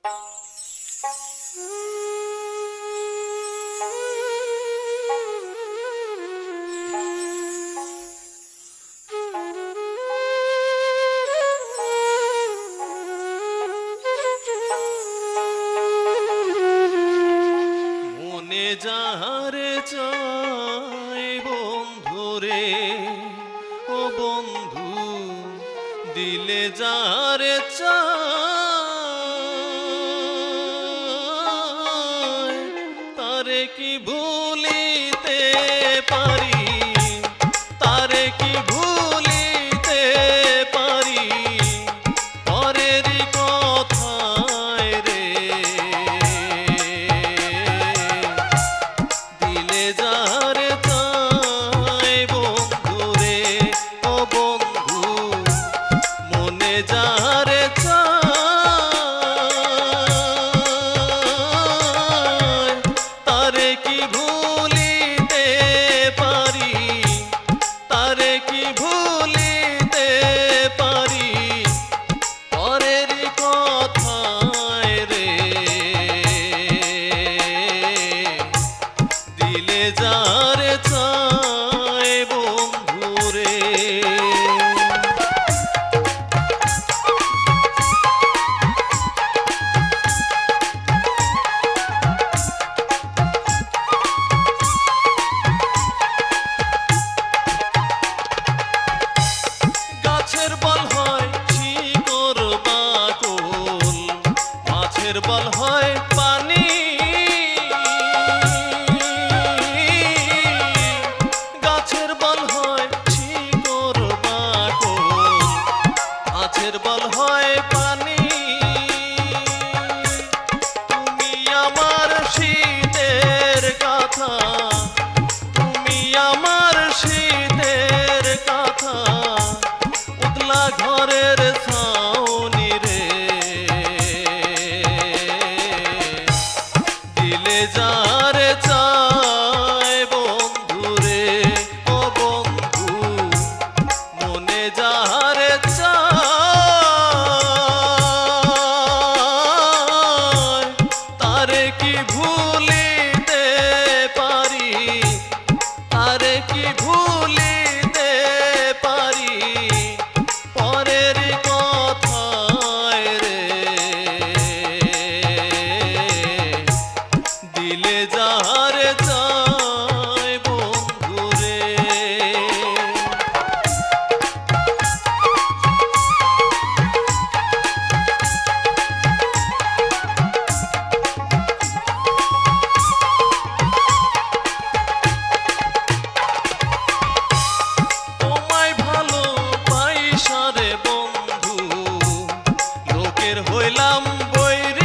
মনে যাহারে চাই বন্ধুরে, ও বন্ধু দিলে যাহারে চাই, তারে কি ভুলিতে পারি, তারে কি ভুলিতে পারি, পরেরই কথায় রে, দিলে যাহারে চাই বন্ধুরে, ও বন্ধু মনে যাহারে চাই, তারে কি ভুলিতে পারি, তারে কি ভুলিতে পারি, পরের কথায় রে, দিলে যাহারে চাই বন্ধুরে। গাছের বল হয় শিকড় বাকল, মাছের বল হয় পানি, গাছের বল হয় শিকড় বাকল, মাছের বল হয় পানি, তুমি আমার শীতের কথা, তুমি আমার শীতের কথা, উতলা ঘরের ছাউনি রে, দিলে যাহারে চাই বন্ধুরে, ও বন্ধু মনে যাহারে চাই, তারে কি ভুলিতে পারি, তারে কি ভুলিতে পারি, পরের কথায় রে, দিলে যাহারে চাই বন্ধুরে। তোমায় ভালো পাইসারে বন্ধু, লোকের হইলাম বৈরী,